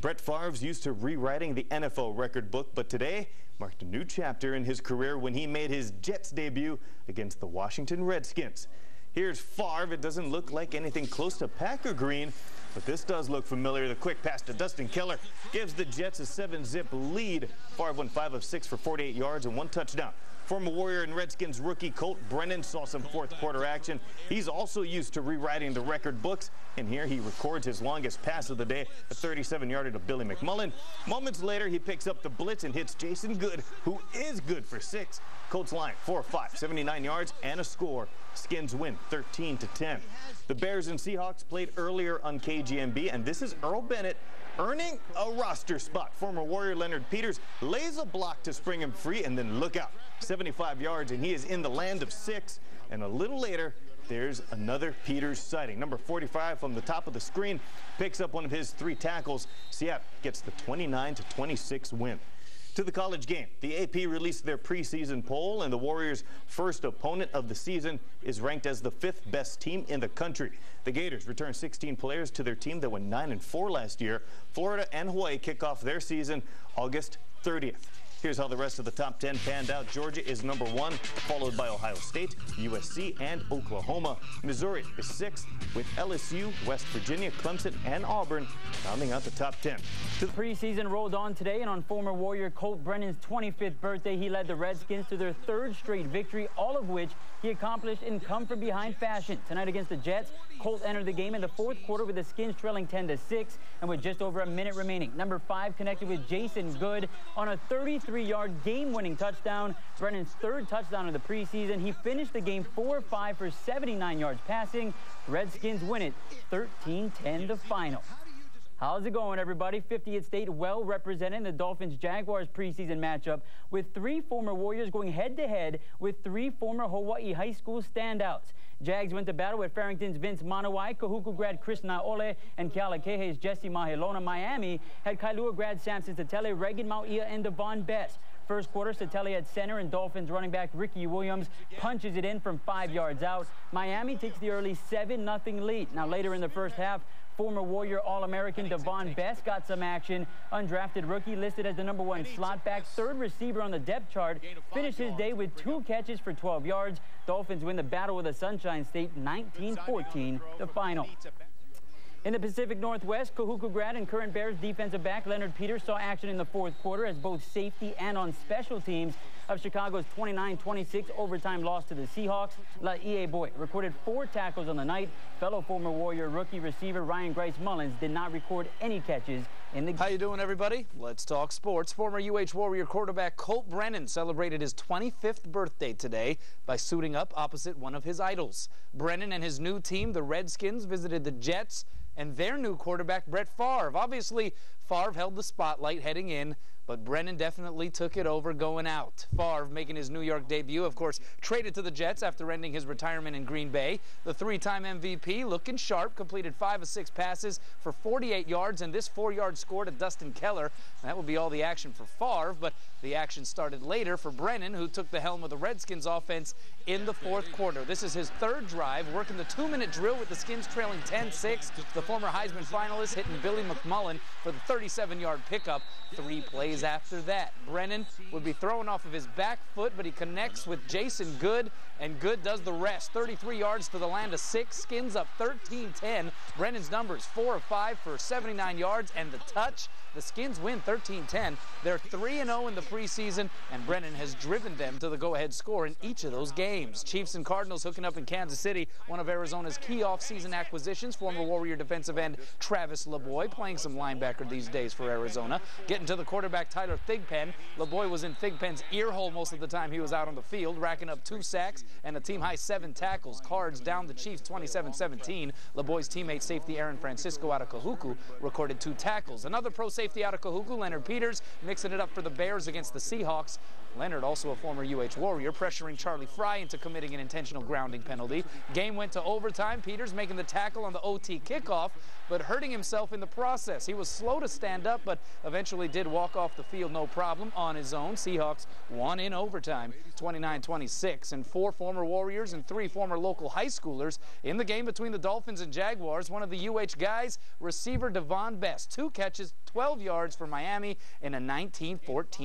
Brett Favre's used to rewriting the NFL record book, but today marked a new chapter in his career when he made his Jets debut against the Washington Redskins. Here's Favre. It doesn't look like anything close to Packer green, but this does look familiar. The quick pass to Dustin Keller gives the Jets a 7-zip lead. Favre went 5 of 6 for 48 yards and 1 touchdown. Former Warrior and Redskins rookie Colt Brennan saw some fourth-quarter action. He's also used to rewriting the record books, and here he records his longest pass of the day, a 37-yarder to Billy McMullen. Moments later, he picks up the blitz and hits Jason Good, who is good for 6. Colts line 4 of 5, 79 yards and a score. Skins win 13-10. The Bears and Seahawks played earlier on KGMB, and this is Earl Bennett earning a roster spot. Former Warrior Leonard Peters lays a block to spring him free, and then look out, 75 yards, and he is in the land of 6. And a little later, there's another Peters sighting. Number 45 from the top of the screen picks up one of his 3 tackles. Seattle gets the 29-26 win. To the college game, the AP released their preseason poll, and the Warriors' first opponent of the season is ranked as the 5th best team in the country. The Gators return 16 players to their team that went 9-4 last year. Florida and Hawaii kick off their season August 30th. Here's how the rest of the top 10 panned out. Georgia is number 1, followed by Ohio State, USC, and Oklahoma. Missouri is 6th, with LSU, West Virginia, Clemson, and Auburn rounding out the top 10. The preseason rolled on today, and on former Warrior Colt Brennan's 25th birthday, he led the Redskins to their 3rd straight victory, all of which he accomplished in come-from-behind fashion. Tonight against the Jets, Colt entered the game in the 4th quarter with the Skins trailing 10-6, and with just over a minute remaining. Number 5 connected with Jason Good on a 33-yard game-winning touchdown, Brennan's 3rd touchdown of the preseason. He finished the game 4 of 5 for 79 yards passing. The Redskins win it 13-10 the final. How's it going, everybody? 50th State well represented in the Dolphins-Jaguars preseason matchup, with 3 former Warriors going head-to-head with 3 former Hawaii high school standouts. Jags went to battle with Farrington's Vince Manawai, Kahuku grad Chris Naole, and Kealakehe's Jesse Mahelona. Miami had Kailua grad Samson Satele, Reagan Mauia, and Davone Bess. First quarter, Satele at center, and Dolphins running back Ricky Williams punches it in from 5 yards out. Miami takes the early 7-0 lead. Now later in the first half, former Warrior All-American Davone Bess got some action. Undrafted rookie listed as the number 1 slot back, 3rd receiver on the depth chart, finished his day with 2 catches for 12 yards. Dolphins win the Battle of the Sunshine State 19-14, the final. In the Pacific Northwest, Kahuku grad and current Bears defensive back Leonard Peters saw action in the 4th quarter as both safety and on special teams of Chicago's 29-26 overtime loss to the Seahawks. Laboy recorded 4 tackles on the night. Fellow former Warrior rookie receiver Ryan Grice Mullins did not record any catches in the game. How you doing, everybody? Let's talk sports. Former UH Warrior quarterback Colt Brennan celebrated his 25th birthday today by suiting up opposite one of his idols. Brennan and his new team, the Redskins, visited the Jets and their new quarterback, Brett Favre. Obviously, Favre held the spotlight heading in, but Brennan definitely took it over going out. Favre making his New York debut, of course, traded to the Jets after ending his retirement in Green Bay. The 3-time MVP looking sharp, completed 5 of 6 passes for 48 yards, and this 4-yard score to Dustin Keller. That would be all the action for Favre, but the action started later for Brennan, who took the helm of the Redskins offense in the 4th quarter. This is his 3rd drive, working the 2-minute drill with the Skins trailing 10-6. The former Heisman finalist hitting Billy McMullen for the 37-yard pickup 3 plays after that. Brennan would be thrown off of his back foot, but he connects with Jason Good, and Good does the rest. 33 yards to the land of 6. Skins up 13-10. Brennan's numbers 4 of 5 for 79 yards and the touch. The Skins win 13-10. They're 3-0 in the preseason, and Brennan has driven them to the go-ahead score in each of those games. Chiefs and Cardinals hooking up in Kansas City, one of Arizona's key off-season acquisitions. Former Warrior defensive end Travis Laboy, playing some linebacker these days for Arizona. Getting to the quarterback Tyler Thigpen. Laboy was in Thigpen's ear hole most of the time he was out on the field, racking up 2 sacks and a team-high 7 tackles. Cards down the Chiefs 27-17. Laboy's teammate safety Aaron Francisco out of Kahuku recorded 2 tackles. Another pro safety out of Kahuku, Leonard Peters, mixing it up for the Bears against the Seahawks. Leonard, also a former UH Warrior, pressuring Charlie Fry into committing an intentional grounding penalty. Game went to overtime. Peters making the tackle on the OT kickoff, but hurting himself in the process. He was slow to stand up, but eventually did walk off the the field no problem on his own. Seahawks won in overtime, 29-26. And 4 former Warriors and 3 former local high schoolers in the game between the Dolphins and Jaguars. One of the UH guys, receiver Davone Bess, 2 catches, 12 yards for Miami in a 19-14